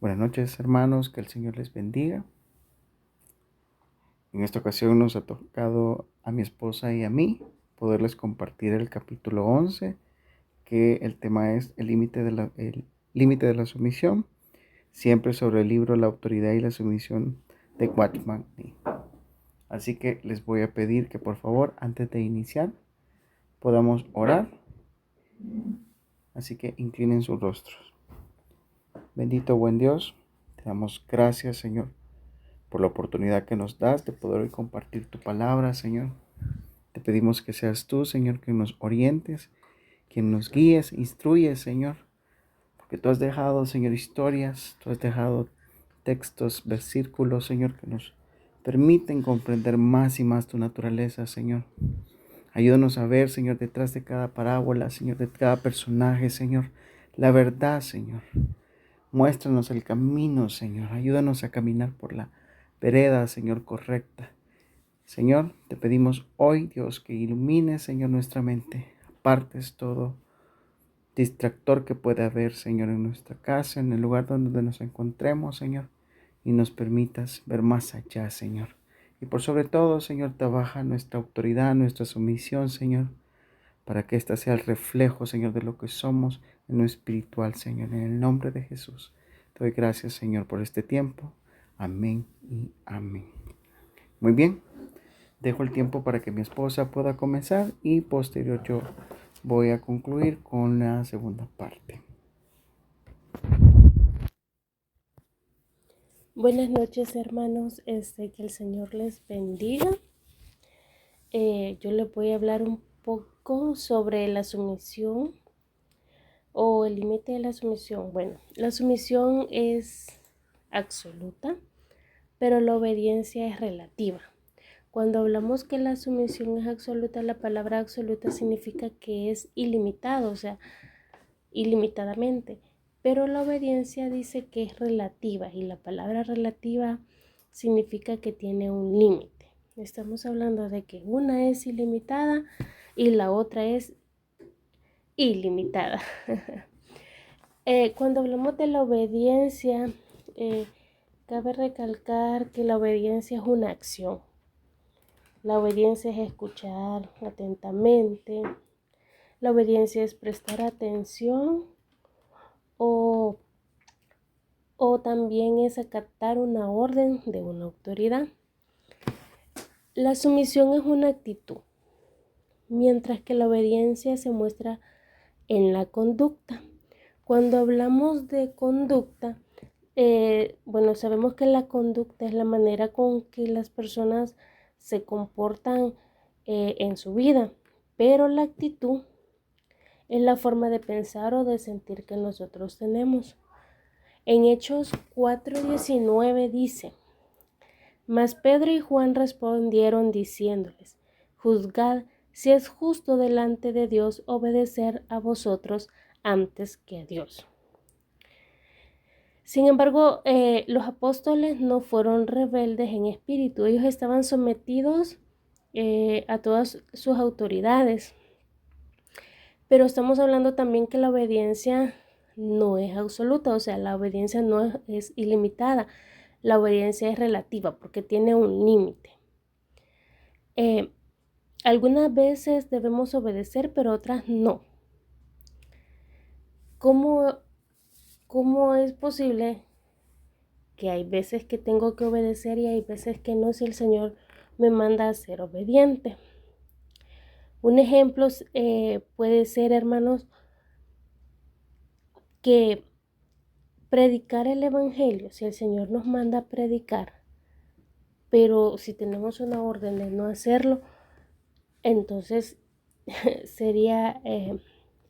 Buenas noches, hermanos, que el Señor les bendiga. En esta ocasión nos ha tocado a mi esposa y a mí poderles compartir el capítulo 11, que el tema es el límite de la sumisión, siempre sobre el libro La autoridad y la sumisión de Watchman Nee. Así que les voy a pedir que por favor, antes de iniciar, podamos orar. Así que inclinen sus rostros. Bendito buen Dios, te damos gracias, Señor, por la oportunidad que nos das de poder hoy compartir tu palabra, Señor. Te pedimos que seas tú, Señor, que nos orientes, que nos guíes, instruyes, Señor, porque tú has dejado, Señor, historias, tú has dejado textos, versículos, Señor, que nos permiten comprender más y más tu naturaleza, Señor. Ayúdanos a ver, Señor, detrás de cada parábola, Señor, de cada personaje, Señor, la verdad, Señor. Muéstranos el camino, Señor. Ayúdanos a caminar por la vereda, Señor, correcta. Señor, te pedimos hoy, Dios, que ilumines, Señor, nuestra mente. Apartes todo distractor que pueda haber, Señor, en nuestra casa, en el lugar donde nos encontremos, Señor, y nos permitas ver más allá, Señor. Y por sobre todo, Señor, trabaja nuestra autoridad, nuestra sumisión, Señor, para que ésta sea el reflejo, Señor, de lo que somos en lo espiritual, Señor. En el nombre de Jesús, te doy gracias, Señor, por este tiempo. Amén y amén. Muy bien. Dejo el tiempo para que mi esposa pueda comenzar y posterior yo voy a concluir con la segunda parte. Buenas noches, hermanos. Que el Señor les bendiga. Yo les voy a hablar un poco sobre la sumisión o el límite de la sumisión. Bueno, la sumisión es absoluta, pero la obediencia es relativa. Cuando hablamos que la sumisión es absoluta, la palabra absoluta significa que es ilimitado, o sea, ilimitadamente. Pero la obediencia dice que es relativa y la palabra relativa significa que tiene un límite. Estamos hablando de que una es ilimitada y la otra es ilimitada. Cuando hablamos de la obediencia, cabe recalcar que la obediencia es una acción. La obediencia es escuchar atentamente. La obediencia es prestar atención o también es acatar una orden de una autoridad. La sumisión es una actitud, mientras que la obediencia se muestra en la conducta. Cuando hablamos de conducta, sabemos que la conducta es la manera con que las personas se comportan en su vida, pero la actitud es la forma de pensar o de sentir que nosotros tenemos. En Hechos 4:19 dice: Mas Pedro y Juan respondieron diciéndoles: Juzgad si es justo delante de Dios obedecer a vosotros antes que a Dios. Sin embargo, los apóstoles no fueron rebeldes en espíritu. Ellos estaban sometidos a todas sus autoridades. Pero estamos hablando también que la obediencia no es absoluta, o sea, la obediencia no es ilimitada. La obediencia es relativa porque tiene un límite. Algunas veces debemos obedecer, pero otras no. ¿Cómo es posible que hay veces que tengo que obedecer y hay veces que no, si el Señor me manda a ser obediente? Un ejemplo puede ser, hermanos, que predicar el Evangelio, si el Señor nos manda a predicar, pero si tenemos una orden de no hacerlo, entonces sería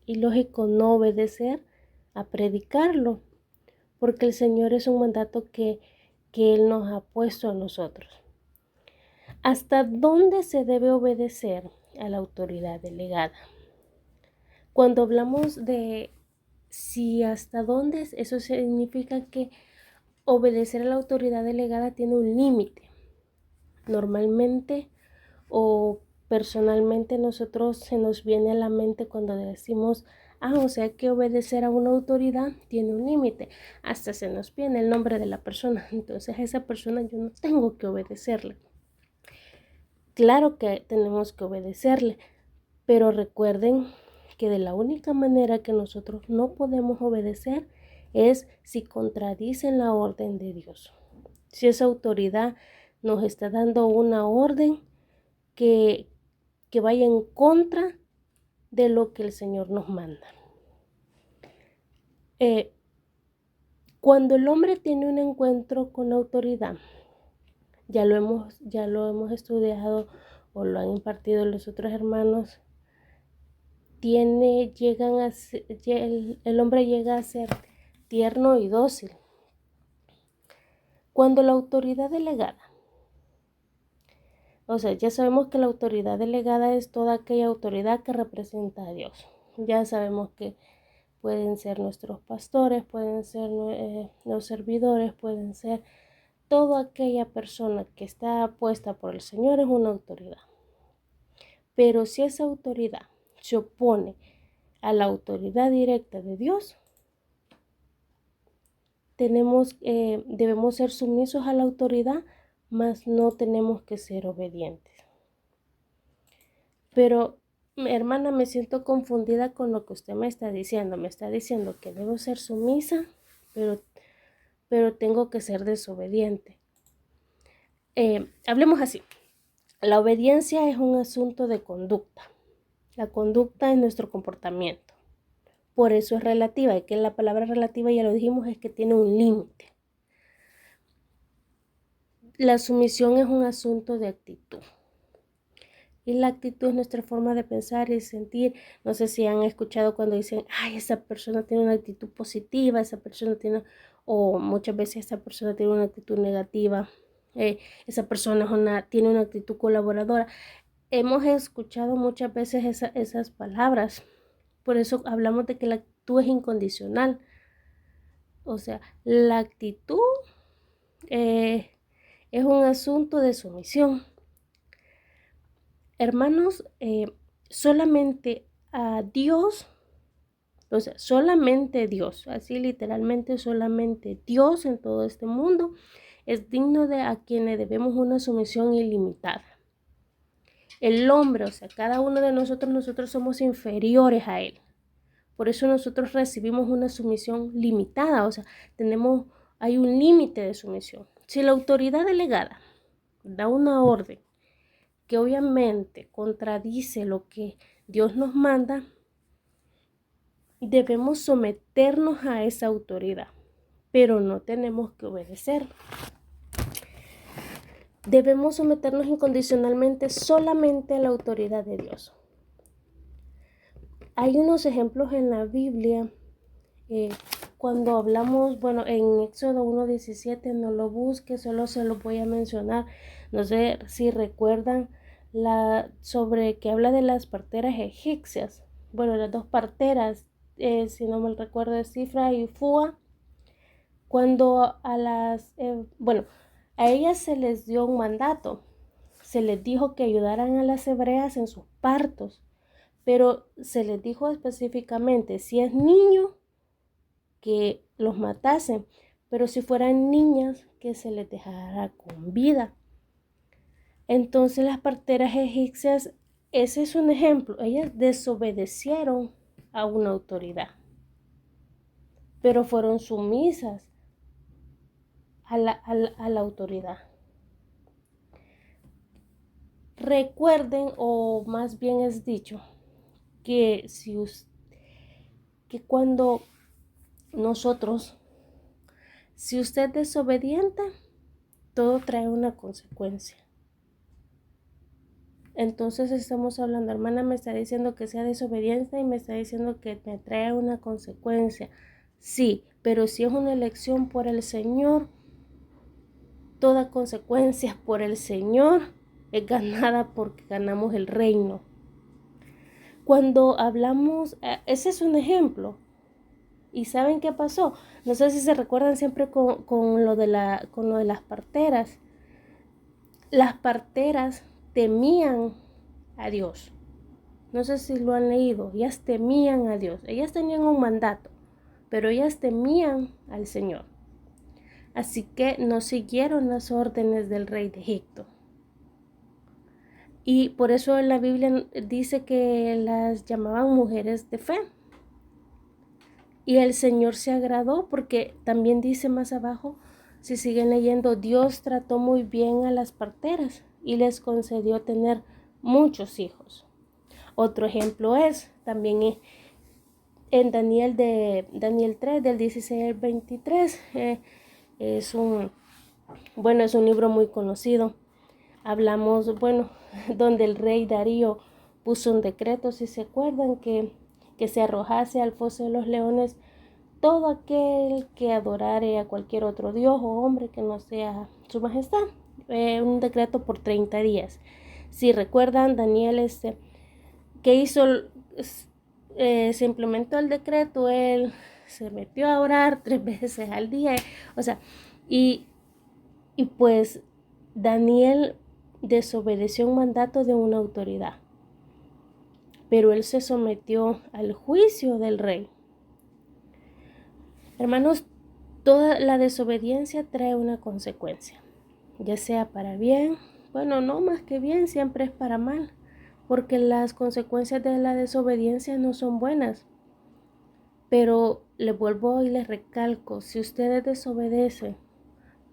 ilógico no obedecer a predicarlo, porque el Señor es un mandato que Él nos ha puesto a nosotros. ¿Hasta dónde se debe obedecer a la autoridad delegada? Cuando hablamos de si hasta dónde, eso significa que obedecer a la autoridad delegada tiene un límite. Normalmente o personalmente nosotros se nos viene a la mente cuando decimos O sea que obedecer a una autoridad tiene un límite. Hasta se nos viene el nombre de la persona. Entonces a esa persona yo no tengo que obedecerle. Claro que tenemos que obedecerle, pero recuerden que de la única manera que nosotros no podemos obedecer es si contradicen la orden de Dios. Si esa autoridad nos está dando una orden que vaya en contra de lo que el Señor nos manda. Cuando el hombre tiene un encuentro con la autoridad, ya lo hemos estudiado o lo han impartido los otros hermanos, el hombre llega a ser tierno y dócil. Cuando la autoridad delegada, ya sabemos que la autoridad delegada es toda aquella autoridad que representa a Dios. Ya sabemos que pueden ser nuestros pastores, pueden ser los servidores, pueden ser toda aquella persona que está puesta por el Señor es una autoridad. Pero si esa autoridad se opone a la autoridad directa de Dios, debemos ser sumisos a la autoridad, mas no tenemos que ser obedientes. Pero, hermana, me siento confundida con lo que usted me está diciendo. Me está diciendo que debo ser sumisa, pero tengo que ser desobediente. Hablemos así. La obediencia es un asunto de conducta. La conducta es nuestro comportamiento. Por eso es relativa. Y que la palabra relativa, ya lo dijimos, es que tiene un límite. La sumisión es un asunto de actitud. Y la actitud es nuestra forma de pensar y sentir. No sé si han escuchado cuando dicen, esa persona tiene una actitud positiva, o muchas veces esa persona tiene una actitud negativa. Esa persona tiene una actitud colaboradora. Hemos escuchado muchas veces esas palabras. Por eso hablamos de que la actitud es incondicional. La actitud es un asunto de sumisión. Hermanos, solamente a Dios, solamente Dios, así literalmente solamente Dios en todo este mundo es digno de a quien le debemos una sumisión ilimitada. El hombre, cada uno de nosotros somos inferiores a él. Por eso nosotros recibimos una sumisión limitada, hay un límite de sumisión. Si la autoridad delegada da una orden que obviamente contradice lo que Dios nos manda, debemos someternos a esa autoridad, pero no tenemos que obedecer. Debemos someternos incondicionalmente solamente a la autoridad de Dios. Hay unos ejemplos en la Biblia, cuando hablamos, en Éxodo 1:17, no lo busque, solo se lo voy a mencionar. No sé si recuerdan sobre que habla de las parteras egipcias. Las dos parteras, si no mal recuerdo, es Cifra y Fua. Cuando a ellas se les dio un mandato, se les dijo que ayudaran a las hebreas en sus partos, pero se les dijo específicamente, si es niño, que los matasen, pero si fueran niñas, que se les dejara con vida. Entonces las parteras egipcias, ese es un ejemplo, ellas desobedecieron a una autoridad, pero fueron sumisas a la autoridad. Recuerden, o más bien es dicho, que cuando si usted es desobediente, todo trae una consecuencia. Entonces estamos hablando, hermana, me está diciendo que sea desobediente y me está diciendo que me trae una consecuencia. Sí, pero si es una elección por el Señor, toda consecuencia por el Señor es ganada porque ganamos el reino. Cuando hablamos, ese es un ejemplo. ¿Y saben qué pasó? No sé si se recuerdan siempre con lo de las parteras. Las parteras temían a Dios. No sé si lo han leído. Ellas temían a Dios. Ellas tenían un mandato, pero ellas temían al Señor. Así que no siguieron las órdenes del rey de Egipto. Y por eso la Biblia dice que las llamaban mujeres de fe. Y el Señor se agradó porque también dice más abajo, si siguen leyendo, Dios trató muy bien a las parteras y les concedió tener muchos hijos. Otro ejemplo es también en Daniel 3, del 16 al 23. Es un libro muy conocido. Hablamos, donde el rey Darío puso un decreto, si se acuerdan, que se arrojase al foso de los leones todo aquel que adorare a cualquier otro dios o hombre que no sea su majestad. Un decreto por 30 días. Si recuerdan, Daniel que hizo, se implementó el decreto, él se metió a orar 3 veces al día, o sea, y pues Daniel desobedeció un mandato de una autoridad, pero él se sometió al juicio del rey. Hermanos, toda la desobediencia trae una consecuencia, ya sea para bien, no más que bien, siempre es para mal, porque las consecuencias de la desobediencia no son buenas. Pero le vuelvo y les recalco, si ustedes desobedecen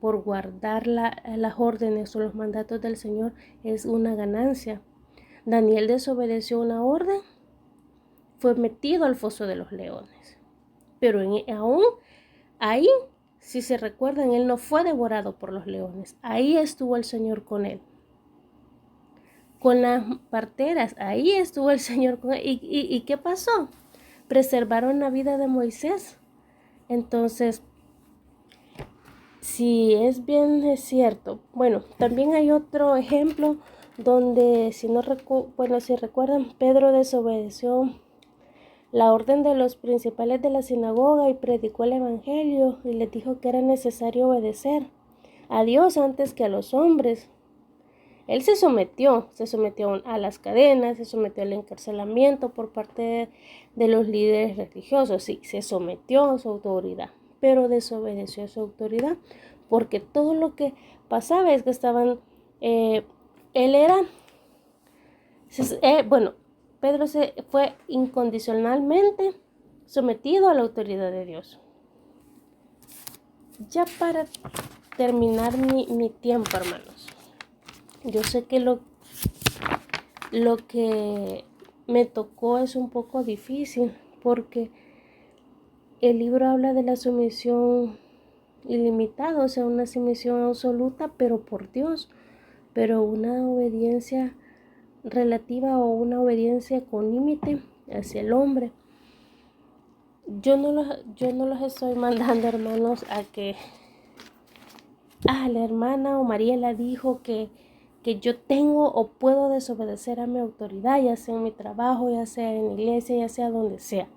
por guardar las órdenes o los mandatos del Señor, es una ganancia. Daniel desobedeció una orden, fue metido al foso de los leones. Pero aún ahí, si se recuerdan, él no fue devorado por los leones. Ahí estuvo el Señor con él. Con las parteras, ahí estuvo el Señor con él. ¿Y qué pasó? Preservaron la vida de Moisés. Entonces, si es cierto. También hay otro ejemplo donde, si recuerdan, Pedro desobedeció la orden de los principales de la sinagoga y predicó el evangelio y les dijo que era necesario obedecer a Dios antes que a los hombres. Él se sometió a las cadenas, se sometió al encarcelamiento por parte de los líderes religiosos. Sí, se sometió a su autoridad, pero desobedeció a su autoridad, porque todo lo que pasaba es que Pedro fue incondicionalmente sometido a la autoridad de Dios. Ya para terminar mi tiempo, hermanos, yo sé que lo que me tocó es un poco difícil, porque el libro habla de la sumisión ilimitada, o sea, una sumisión absoluta, pero por Dios, pero una obediencia relativa o una obediencia con límite hacia el hombre. Yo no los estoy mandando, hermanos, a que la hermana o Mariela dijo que yo tengo o puedo desobedecer a mi autoridad, ya sea en mi trabajo, ya sea en la iglesia, ya sea donde sea.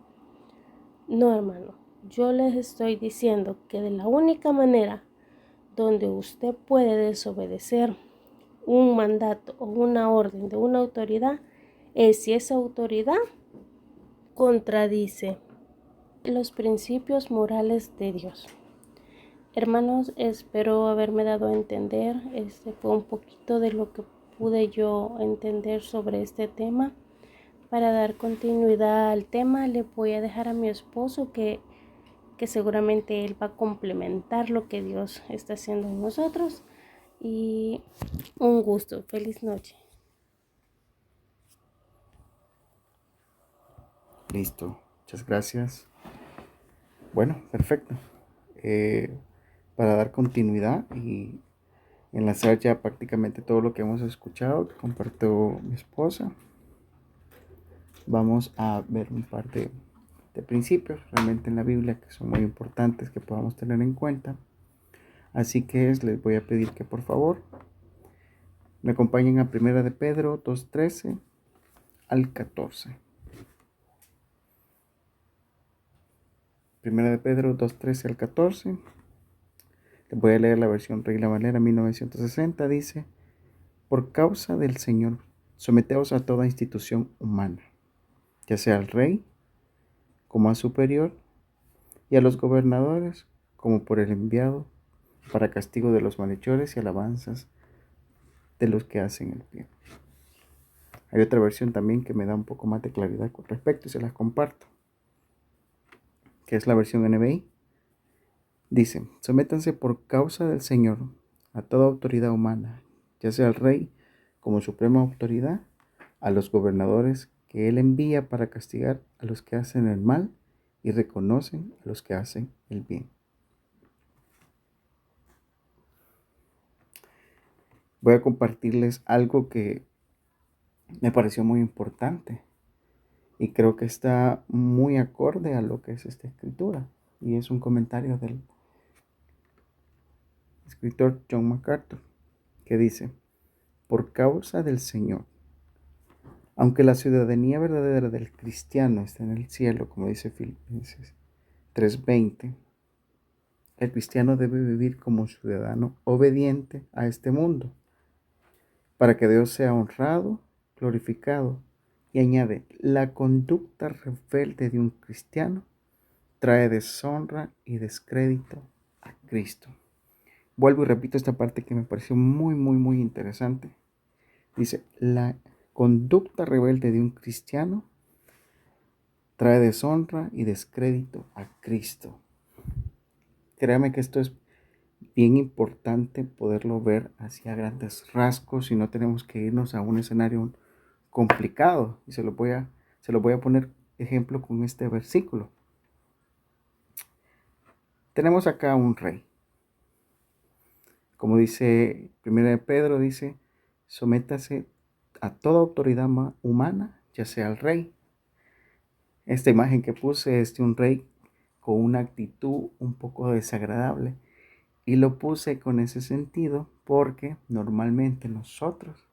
No, hermano, yo les estoy diciendo que de la única manera donde usted puede desobedecer un mandato o una orden de una autoridad es si esa autoridad contradice los principios morales de Dios. Hermanos, espero haberme dado a entender. Fue un poquito de lo que pude yo entender sobre este tema. Para dar continuidad al tema, le voy a dejar a mi esposo que seguramente él va a complementar lo que Dios está haciendo en nosotros. Y un gusto. Feliz noche. Listo, muchas gracias. Bueno, perfecto. Para dar continuidad y enlazar ya prácticamente todo lo que hemos escuchado, que compartió mi esposa, vamos a ver un par de principios realmente en la Biblia que son muy importantes que podamos tener en cuenta. Así que les voy a pedir que por favor me acompañen a 1 de Pedro 2:13 al 14. 1 de Pedro 2:13 al 14. Les voy a leer la versión Reina Valera 1960. Dice: por causa del Señor, someteos a toda institución humana, ya sea al rey como a superior, y a los gobernadores como por el enviado, para castigo de los malhechores y alabanzas de los que hacen el bien. Hay otra versión también que me da un poco más de claridad con respecto y se las comparto, que es la versión NBI. Dice: sométanse por causa del Señor a toda autoridad humana, ya sea al rey como suprema autoridad, a los gobernadores que él envía para castigar a los que hacen el mal y reconocen a los que hacen el bien. Voy a compartirles algo que me pareció muy importante y creo que está muy acorde a lo que es esta escritura, y es un comentario del escritor John MacArthur, que dice: por causa del Señor, aunque la ciudadanía verdadera del cristiano está en el cielo, como dice Filipenses 3:20, el cristiano debe vivir como un ciudadano obediente a este mundo, para que Dios sea honrado, glorificado. Y añade: la conducta rebelde de un cristiano trae deshonra y descrédito a Cristo. Vuelvo y repito esta parte que me pareció muy, muy, muy interesante. Dice: la conducta rebelde de un cristiano trae deshonra y descrédito a Cristo. Créame que esto es bien importante poderlo ver hacia grandes rasgos y no tenemos que irnos a un escenario complicado. Y se lo voy a poner ejemplo con este versículo. Tenemos acá un rey. Como dice 1 de Pedro, dice: sométase a toda autoridad humana, ya sea al rey. Esta imagen que puse es de un rey con una actitud un poco desagradable. Y lo puse con ese sentido porque normalmente nosotros,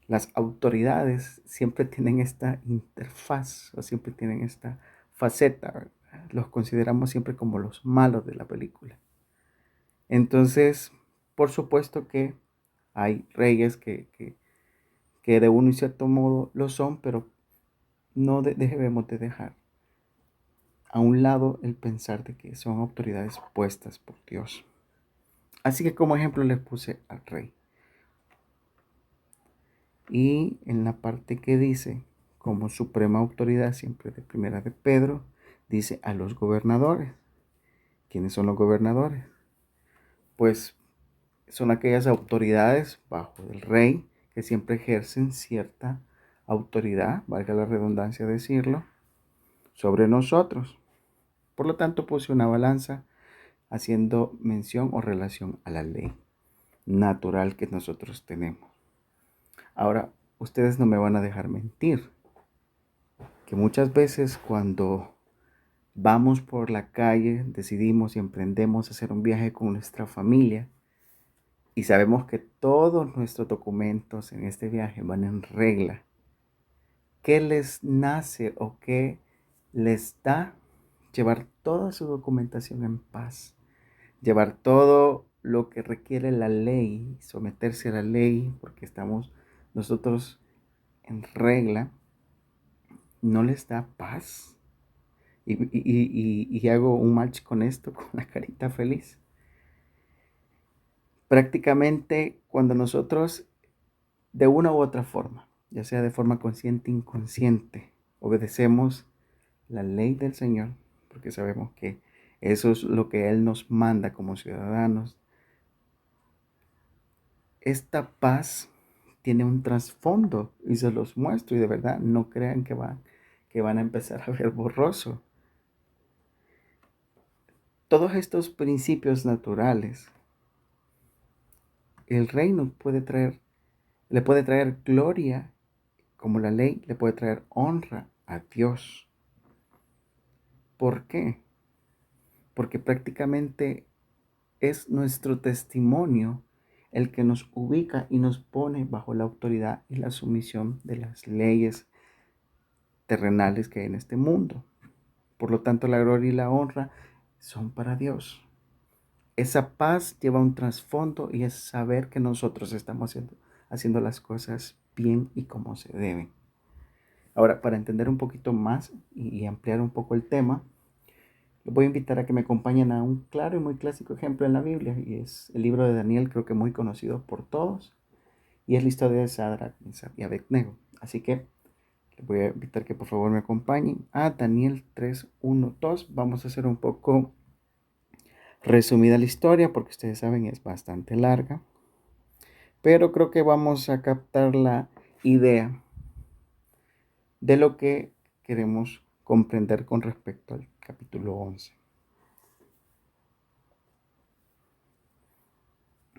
las autoridades, siempre tienen esta interfaz o siempre tienen esta faceta, ¿verdad? Los consideramos siempre como los malos de la película. Entonces, por supuesto que hay reyes que de un cierto modo lo son, pero no debemos de dejar a un lado el pensar de que son autoridades puestas por Dios. Así que como ejemplo les puse al rey. Y en la parte que dice como suprema autoridad, siempre de 1 de Pedro, dice a los gobernadores. ¿Quiénes son los gobernadores? Pues son aquellas autoridades bajo el rey que siempre ejercen cierta autoridad, valga la redundancia decirlo, sobre nosotros. Por lo tanto, puse una balanza haciendo mención o relación a la ley natural que nosotros tenemos. Ahora, ustedes no me van a dejar mentir, que muchas veces cuando vamos por la calle, decidimos y emprendemos hacer un viaje con nuestra familia y sabemos que todos nuestros documentos en este viaje van en regla, ¿qué les nace o qué les da llevar toda su documentación en paz? Llevar todo lo que requiere la ley, someterse a la ley, porque estamos nosotros en regla, ¿no les da paz? Y hago un match con esto, con la carita feliz. Prácticamente cuando nosotros, de una u otra forma, ya sea de forma consciente o inconsciente, obedecemos la ley del Señor, porque sabemos que eso es lo que Él nos manda como ciudadanos, esta paz tiene un trasfondo y se los muestro, y de verdad no crean que van a empezar a ver borroso. Todos estos principios naturales, el reino le puede traer gloria, como la ley le puede traer honra a Dios. ¿Por qué? Porque prácticamente es nuestro testimonio el que nos ubica y nos pone bajo la autoridad y la sumisión de las leyes terrenales que hay en este mundo. Por lo tanto, la gloria y la honra son para Dios. Esa paz lleva un trasfondo y es saber que nosotros estamos haciendo las cosas bien y como se deben. Ahora, para entender un poquito más y ampliar un poco el tema, les voy a invitar a que me acompañen a un claro y muy clásico ejemplo en la Biblia, y es el libro de Daniel, creo que muy conocido por todos, y es la historia de Sadrach, Mesach y Abednego. Así que les voy a invitar que por favor me acompañen a Daniel 3, 1, 2. Vamos a hacer un poco resumida la historia, porque ustedes saben es bastante larga, pero creo que vamos a captar la idea de lo que queremos comprender con respecto al capítulo 11.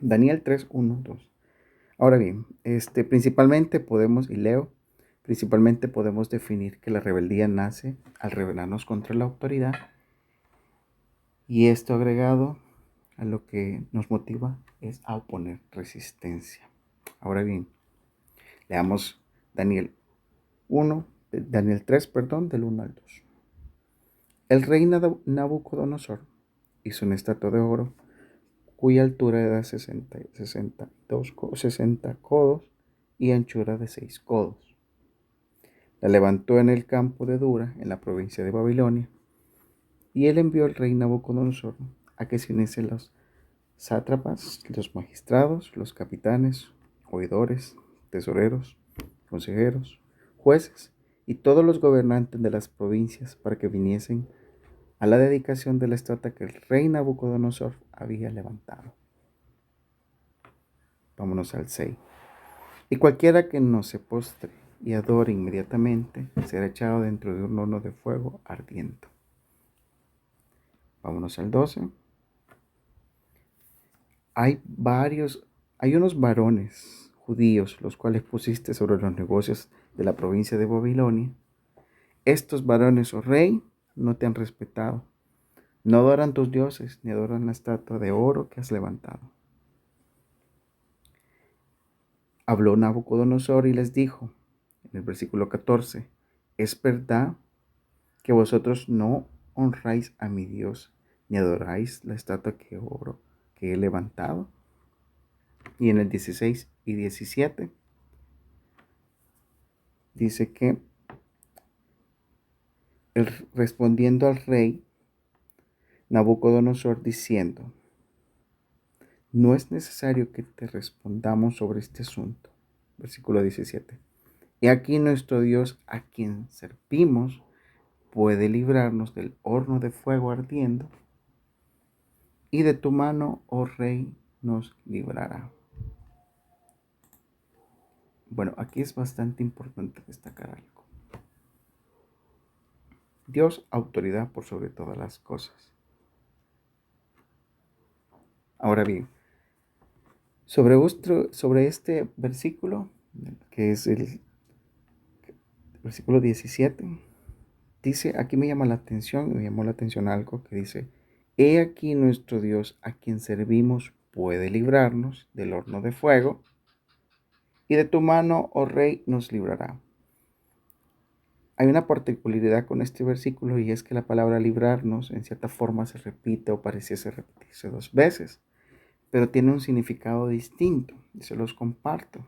Daniel 3, 1, 2. Ahora bien, principalmente podemos, y leo, principalmente podemos definir que la rebeldía nace al rebelarnos contra la autoridad, y esto agregado a lo que nos motiva es a oponer resistencia. Ahora bien, leamos Daniel 1, Daniel 3, perdón, del 1 al 2. El rey Nabucodonosor hizo una estatua de oro cuya altura era 60 codos y anchura de 6 codos. La levantó en el campo de Dura, en la provincia de Babilonia, y él envió al rey Nabucodonosor a que se uniesen los sátrapas, los magistrados, los capitanes, oidores, tesoreros, consejeros, jueces y todos los gobernantes de las provincias para que viniesen a la dedicación de la estatua que el rey Nabucodonosor había levantado. Vámonos al 6. Y cualquiera que no se postre y adore inmediatamente será echado dentro de un horno de fuego ardiente. Vámonos al 12. Hay unos varones judíos, los cuales pusiste sobre los negocios de la provincia de Babilonia. Estos varones, oh rey, no te han respetado. No adoran tus dioses, ni adoran la estatua de oro que has levantado. Habló Nabucodonosor y les dijo, en el versículo 14, ¿es verdad que vosotros no honráis a mi Dios, ni adoráis la estatua de oro que he levantado? Y en el 16 y 17 dice que respondiendo al rey Nabucodonosor diciendo, no es necesario que te respondamos sobre este asunto. Versículo 17. Y aquí nuestro Dios, a quien servimos, puede librarnos del horno de fuego ardiendo, y de tu mano, oh rey, nos librará. Bueno, aquí es bastante importante destacar algo. Dios, autoridad por sobre todas las cosas. Ahora bien, sobre este versículo, que es el versículo 17, dice, aquí me llamó la atención algo que dice, he aquí nuestro Dios a quien servimos puede librarnos del horno de fuego, y de tu mano, oh rey, nos librará. Hay una particularidad con este versículo, y es que la palabra librarnos en cierta forma se repite o pareciese repetirse 2 veces, pero tiene un significado distinto y se los comparto.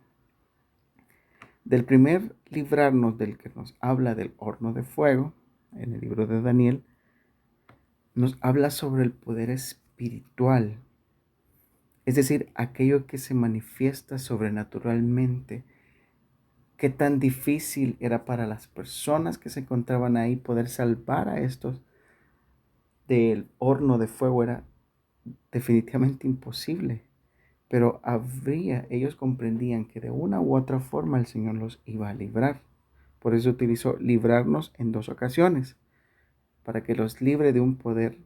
Del primer librarnos, del que nos habla del horno de fuego, en el libro de Daniel, nos habla sobre el poder espiritual, es decir, aquello que se manifiesta sobrenaturalmente. Qué tan difícil era para las personas que se encontraban ahí poder salvar a estos del horno de fuego, era definitivamente imposible. Pero ellos comprendían que de una u otra forma el Señor los iba a librar. Por eso utilizó librarnos en 2 ocasiones, para que los libre de un poder,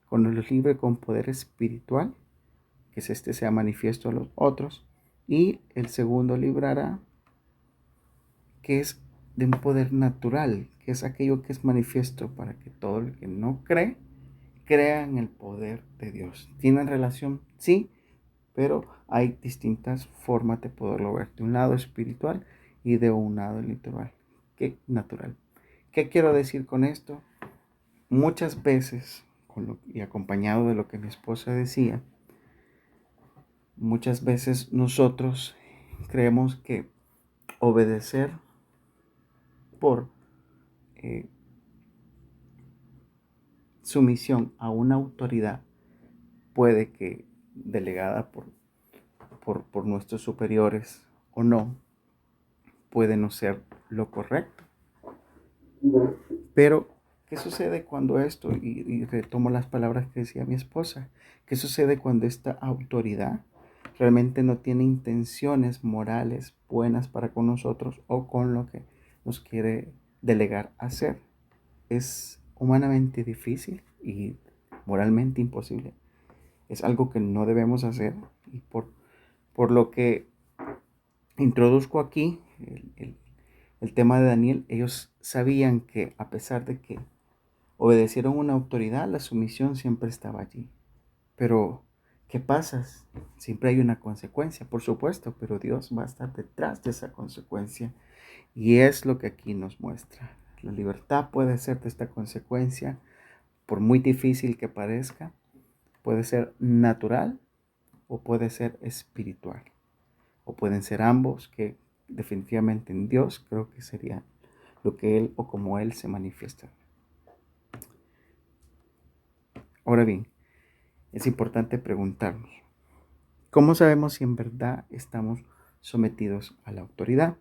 cuando los libre con poder espiritual, que es sea manifiesto a los otros, y el segundo librará, que es de un poder natural, que es aquello que es manifiesto para que todo el que no cree, crea en el poder de Dios. ¿Tienen relación? Sí, pero hay distintas formas de poderlo ver, de un lado espiritual y de un lado literal. ¿Qué natural? ¿Qué quiero decir con esto? Muchas veces, y acompañado de lo que mi esposa decía, muchas veces nosotros creemos que obedecer por sumisión a una autoridad, puede que delegada por nuestros superiores o no, puede no ser lo correcto. Pero, ¿qué sucede cuando esto, y retomo las palabras que decía mi esposa, qué sucede cuando esta autoridad realmente no tiene intenciones morales buenas para con nosotros o con lo que nos quiere delegar a hacer? Es humanamente difícil y moralmente imposible. Es algo que no debemos hacer, y por lo que introduzco aquí el tema de Daniel. Ellos sabían que a pesar de que obedecieron una autoridad, la sumisión siempre estaba allí. Pero, ¿qué pasa? Siempre hay una consecuencia, por supuesto, pero Dios va a estar detrás de esa consecuencia. Y es lo que aquí nos muestra. La libertad puede ser de esta consecuencia, por muy difícil que parezca, puede ser natural o puede ser espiritual. O pueden ser ambos, que definitivamente en Dios creo que sería lo que Él o como Él se manifiesta. Ahora bien, es importante preguntarnos, ¿cómo sabemos si en verdad estamos sometidos a la autoridad?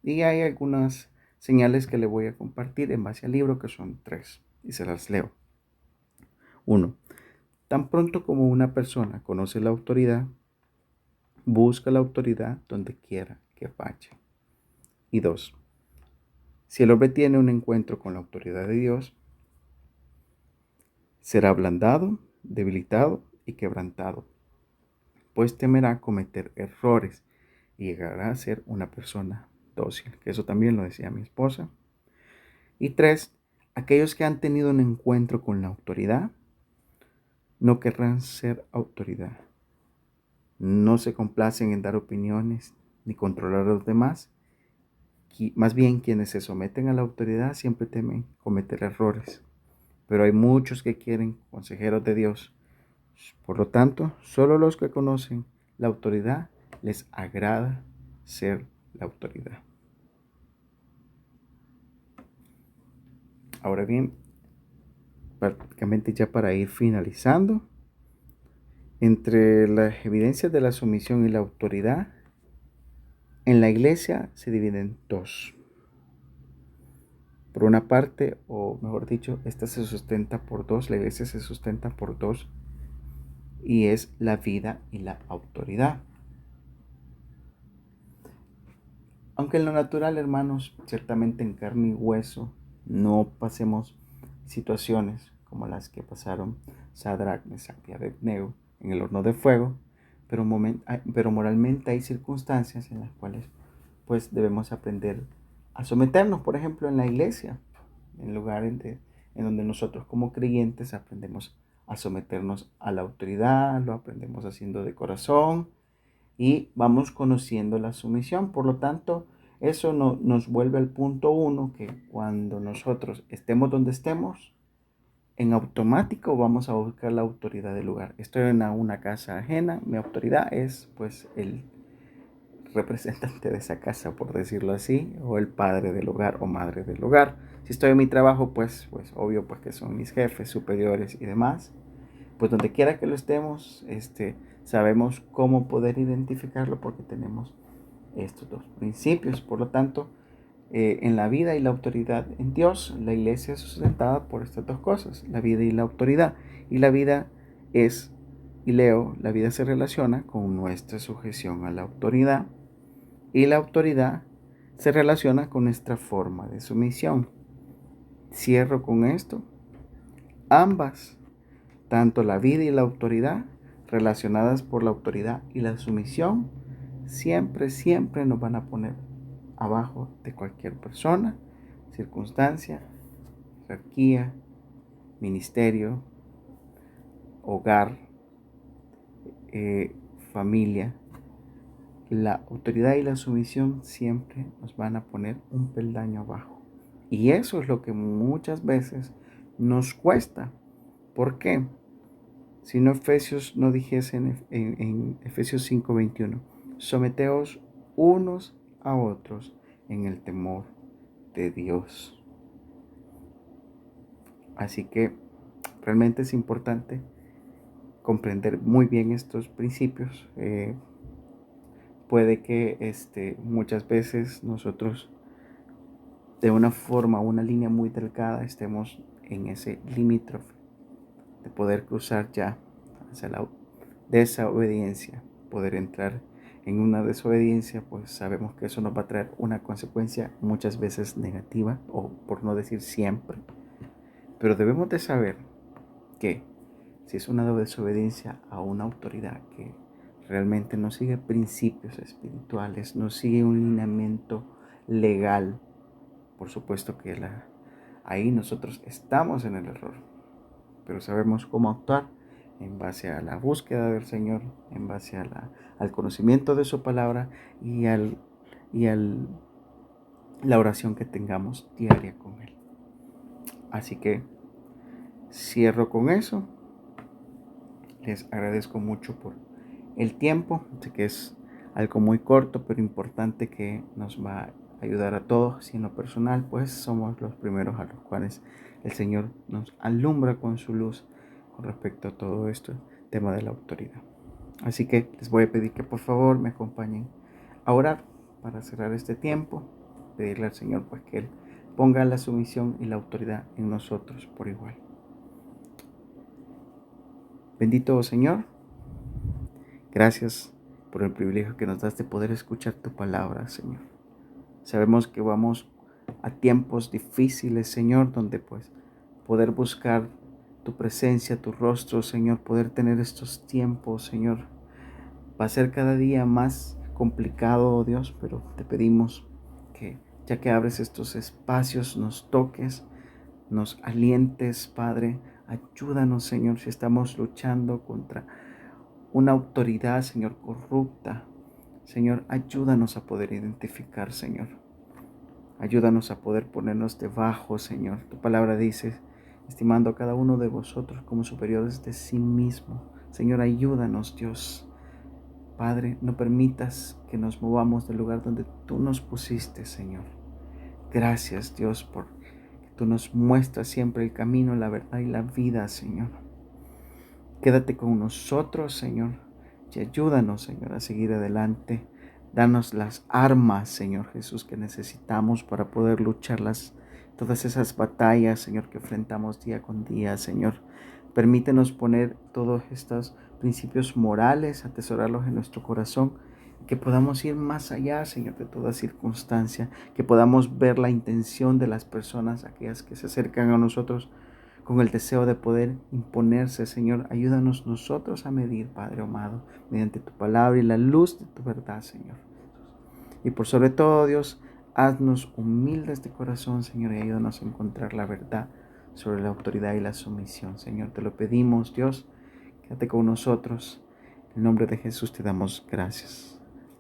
Y hay algunas señales que le voy a compartir en base al libro, que son 3, y se las leo. 1. Tan pronto como una persona conoce la autoridad, busca la autoridad donde quiera que vaya. Y 2. Si el hombre tiene un encuentro con la autoridad de Dios, será ablandado, debilitado y quebrantado, pues temerá cometer errores y llegará a ser una persona dócil, que eso también lo decía mi esposa. Y 3, aquellos que han tenido un encuentro con la autoridad no querrán ser autoridad. No se complacen en dar opiniones ni controlar a los demás. Más bien, quienes se someten a la autoridad siempre temen cometer errores. Pero hay muchos que quieren consejeros de Dios. Por lo tanto, solo los que conocen la autoridad les agrada ser la autoridad. Ahora bien, prácticamente ya para ir finalizando, entre las evidencias de la sumisión y la autoridad, en la iglesia se dividen en dos. Por una parte, o mejor dicho, esta se sustenta por dos, la iglesia se sustenta por dos, y es la vida y la autoridad. Aunque en lo natural, hermanos, ciertamente en carne y hueso, no pasemos situaciones como las que pasaron Sadrach, Mesach y Abednego en el horno de fuego, pero moralmente hay circunstancias en las cuales pues debemos aprender a someternos. Por ejemplo, en la iglesia, en lugares en donde nosotros como creyentes aprendemos a someternos a la autoridad, lo aprendemos haciendo de corazón y vamos conociendo la sumisión. Por lo tanto, eso nos vuelve al punto 1, que cuando nosotros estemos donde estemos, en automático vamos a buscar la autoridad del lugar. Estoy en una casa ajena, mi autoridad es pues el representante de esa casa, por decirlo así, o el padre del hogar o madre del hogar. Si estoy en mi trabajo, pues obvio pues que son mis jefes, superiores y demás. Pues donde quiera que lo estemos, sabemos cómo poder identificarlo porque tenemos estos dos principios. Por lo tanto, en la vida y la autoridad en Dios, la iglesia es sustentada por estas dos cosas, la vida y la autoridad. Y la vida es, y leo, la vida se relaciona con nuestra sujeción a la autoridad, y la autoridad se relaciona con nuestra forma de sumisión. Cierro con esto. Ambas, tanto la vida y la autoridad, relacionadas por la autoridad y la sumisión, siempre nos van a poner abajo de cualquier persona, circunstancia, jerarquía, ministerio, hogar, familia. La autoridad y la sumisión siempre nos van a poner un peldaño abajo. Y eso es lo que muchas veces nos cuesta. ¿Por qué? Si no Efesios no dijese en Efesios 5:21, someteos unos a otros en el temor de Dios. Así que realmente es importante comprender muy bien estos principios. Puede que muchas veces nosotros de una forma, una línea muy delgada, estemos en ese limítrofe de poder cruzar ya hacia la desobediencia, poder entrar en una desobediencia, pues sabemos que eso nos va a traer una consecuencia muchas veces negativa, o por no decir siempre. Pero debemos de saber que si es una desobediencia a una autoridad que realmente no sigue principios espirituales, no sigue un lineamiento legal, por supuesto que ahí nosotros estamos en el error, pero sabemos cómo actuar en base a la búsqueda del Señor, en base al conocimiento de su palabra y la oración que tengamos diaria con Él. Así que cierro con eso. Les agradezco mucho por el tiempo. Sé que es algo muy corto, pero importante que nos va a ayudar a todos. Y en lo personal, pues somos los primeros a los cuales el Señor nos alumbra con su luz con respecto a todo esto, tema de la autoridad. Así que les voy a pedir que por favor me acompañen a orar para cerrar este tiempo. Pedirle al Señor pues que Él ponga la sumisión y la autoridad en nosotros por igual. Bendito Señor, gracias por el privilegio que nos das de poder escuchar tu palabra, Señor. Sabemos que vamos a tiempos difíciles, Señor, donde pues poder buscar tu presencia, tu rostro, Señor, poder tener estos tiempos, Señor, va a ser cada día más complicado, oh Dios, pero te pedimos que ya que abres estos espacios, nos toques, nos alientes, Padre. Ayúdanos, Señor, si estamos luchando contra una autoridad, Señor, corrupta. Señor, ayúdanos a poder identificar, Señor. Ayúdanos a poder ponernos debajo, Señor. Tu palabra dice, estimando a cada uno de vosotros como superiores de sí mismo. Señor, ayúdanos, Dios. Padre, no permitas que nos movamos del lugar donde tú nos pusiste, Señor. Gracias, Dios, por que tú nos muestras siempre el camino, la verdad y la vida, Señor. Quédate con nosotros, Señor, y ayúdanos, Señor, a seguir adelante. Danos las armas, Señor Jesús, que necesitamos para poder luchar todas esas batallas, Señor, que enfrentamos día con día, Señor. Permítenos poner todos estos principios morales, atesorarlos en nuestro corazón, que podamos ir más allá, Señor, de toda circunstancia, que podamos ver la intención de las personas, aquellas que se acercan a nosotros, con el deseo de poder imponerse, Señor. Ayúdanos nosotros a medir, Padre amado, mediante tu palabra y la luz de tu verdad, Señor. Y por sobre todo, Dios, haznos humildes de corazón, Señor, y ayúdanos a encontrar la verdad sobre la autoridad y la sumisión, Señor. Te lo pedimos, Dios, quédate con nosotros. En el nombre de Jesús te damos gracias.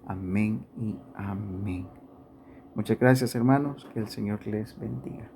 Amén y amén. Muchas gracias, hermanos. Que el Señor les bendiga.